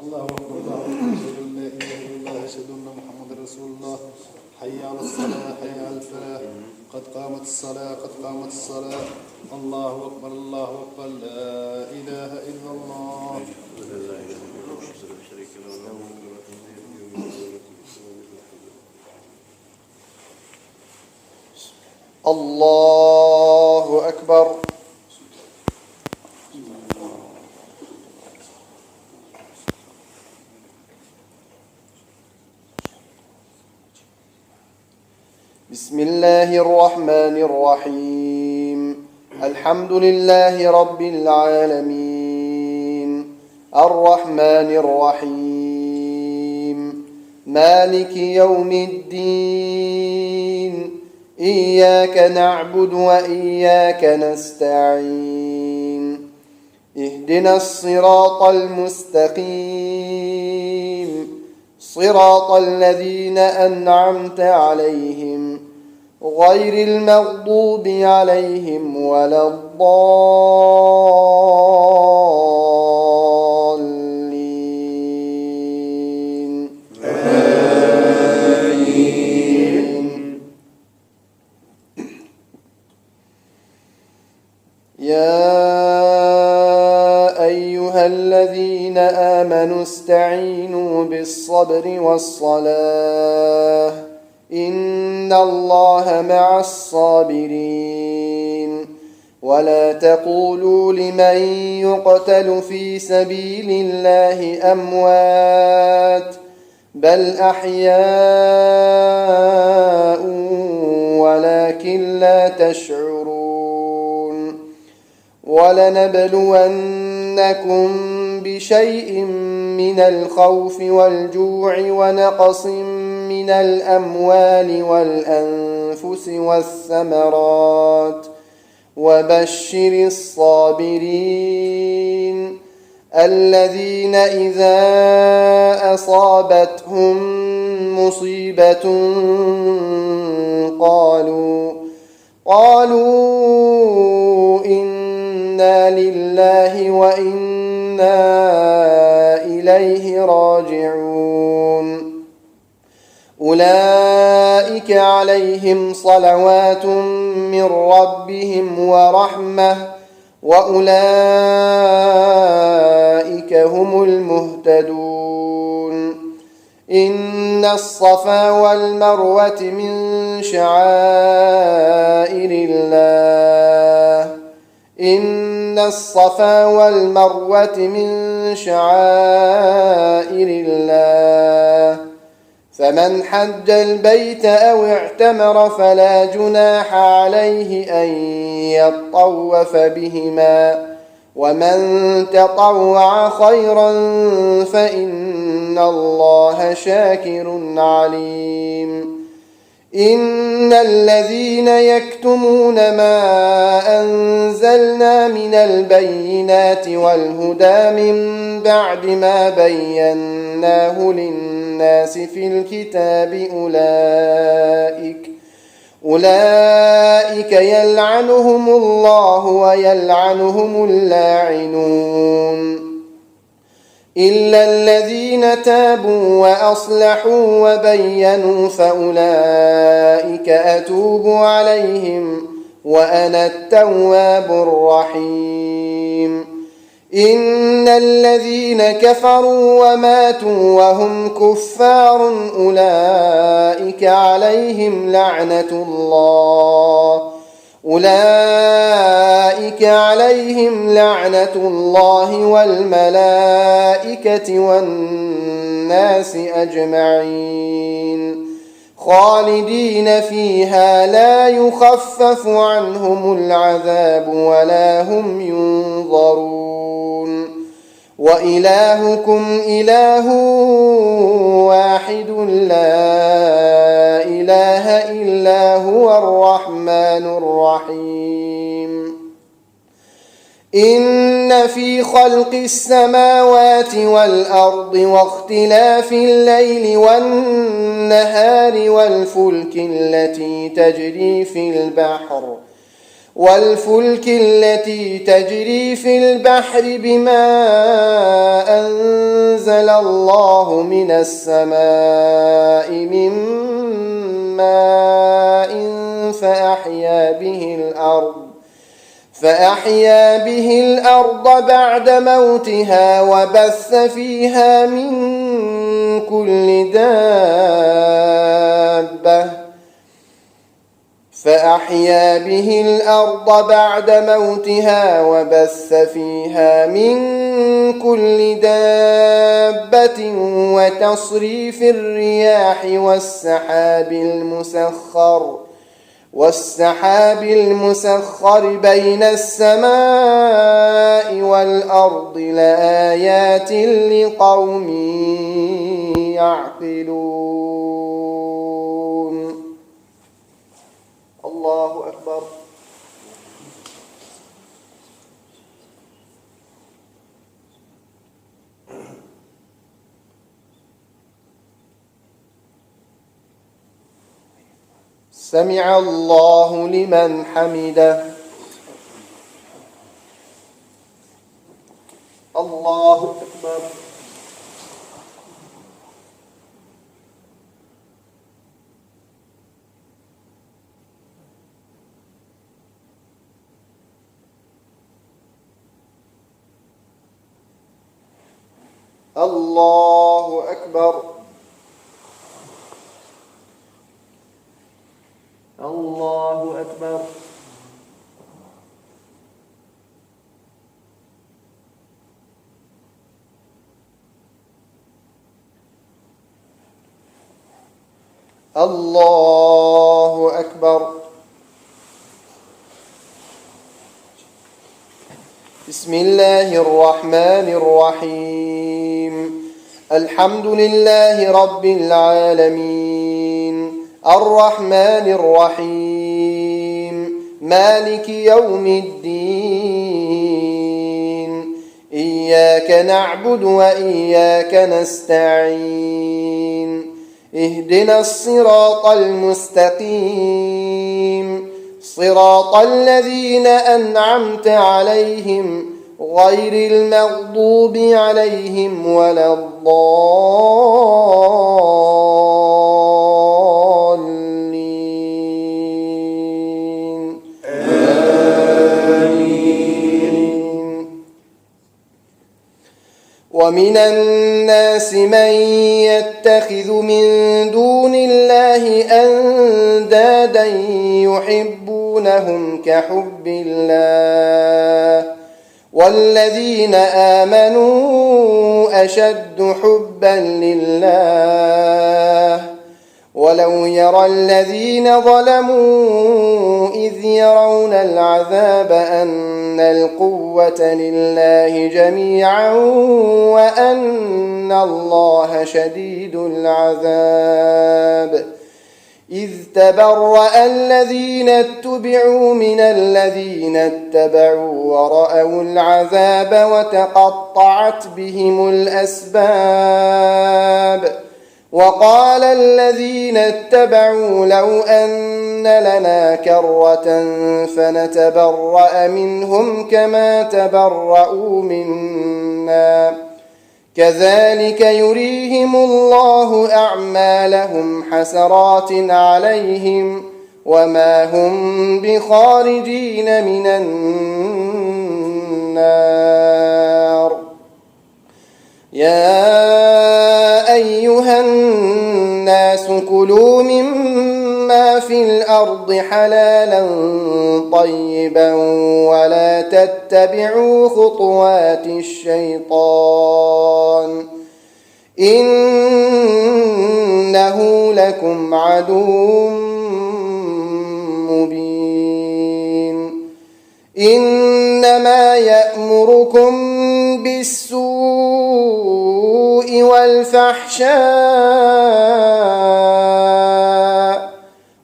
الله أكبر الله أكبر أشهد أن لا إله إلا الله أشهد أن محمدا رسول الله حي على الصلاة حي على الفلاح قد قامت الصلاة قد قامت الصلاة الله أكبر الله أكبر لا إله إلا الله الله أكبر. بسم الله الرحمن الرحيم. الحمد لله رب العالمين الرحمن الرحيم مالك يوم الدين إياك نعبد وإياك نستعين اهدنا الصراط المستقيم صراط الذين أنعمت عليهم غير المغضوب عليهم ولا الضالين آمين. يا أيها الذين آمنوا استعينوا بالصبر والصلاة إن الله مع الصابرين ولا تقولوا لمن يقتل في سبيل الله أموات بل أحياء ولكن لا تشعرون ولنبلونكم بشيء من الخوف والجوع ونقص من الأموال والأنفس والثمرات وبشر الصابرين الذين إذا أصابتهم مصيبة قالوا إنا لله وإنا إليه راجعون أولئك عليهم صلوات من ربهم ورحمة وأولئك هم المهتدون إن الصفا والمروة من شعائر الله إن الصفا والمروة من شعائر الله فمن حج البيت أو اعتمر فلا جناح عليه أن يطوف بهما ومن تطوع خيرا فإن الله شاكر عليم إن الذين يكتمون ما أنزلنا من البينات والهدى من بعد ما بيناه للناس في الكتاب أولئك يلعنهم الله ويلعنهم اللاعنون إلا الذين تابوا وأصلحوا وبينوا فأولئك أتوب عليهم وأنا التواب الرحيم إن الذين كفروا وماتوا وهم كفار أولئك عليهم لعنة الله والملائكة والناس أجمعين خالدين فيها لا يخفف عنهم العذاب ولا هم ينظرون وإلهكم إله واحد لا إله إلا هو الرحمن الرحيم إن في خلق السماوات والأرض واختلاف الليل والنهار والفلك التي تجري في البحر بما أنزل الله من السماء من ماء فأحيا به الأرض بعد موتها وبث فيها من كل دابة وتصريف الرياح والسحاب المسخر بين السماء والأرض لآيات لقوم يعقلون. الله أكبر. سمع الله لمن حمده. الله أكبر. الله أكبر. الله أكبر. الله أكبر. بسم الله الرحمن الرحيم. الحمد لله رب العالمين الرحمن الرحيم مالك يوم الدين إياك نعبد وإياك نستعين اهدنا الصراط المستقيم صراط الذين أنعمت عليهم غير المغضوب عليهم ولا الضالين. آمين. ومن الناس من يتخذ من دون الله أندادا يحبونهم كحب الله والذين آمنوا أشد حبا لله ولو يرى الذين ظلموا إذ يرون العذاب أن القوة لله جميعا وأن الله شديد العذاب إذ تبرأ الذين اتبعوا من الذين اتبعوا ورأوا العذاب وتقطعت بهم الأسباب وقال الذين اتبعوا لو أن لنا كرة فنتبرأ منهم كما تبرأوا منا كذلك يريهم الله أعمالهم حسرات عليهم وما هم بخارجين من النار. يا أيها الناس كلوا مما في الأرض حلالا طيبا ولا تتبعوا خطوات الشيطان إنه لكم عدو مبين. إنما يأمركم بالسوء والفحشاء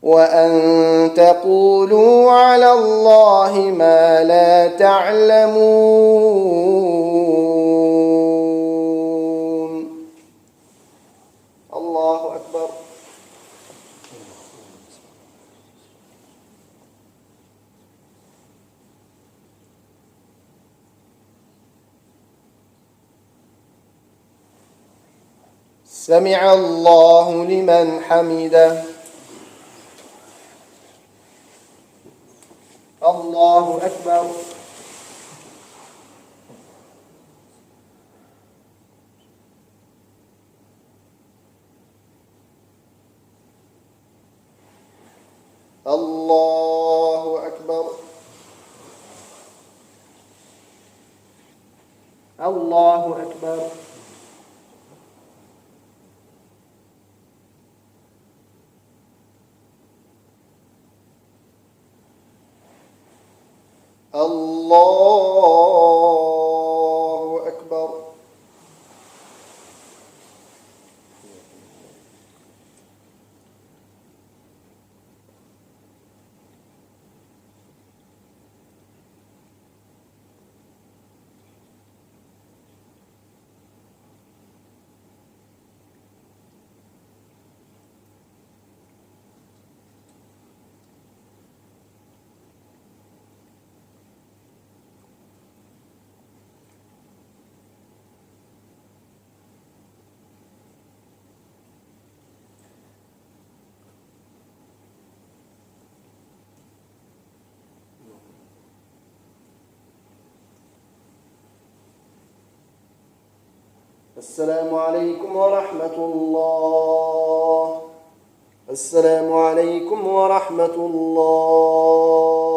وأن تقولوا على الله ما لا تعلمون. الله أكبر. سمع الله لمن حمده. الله أكبر. الله أكبر. الله أكبر. الله أكبر. السلام عليكم ورحمة الله. السلام عليكم ورحمة الله.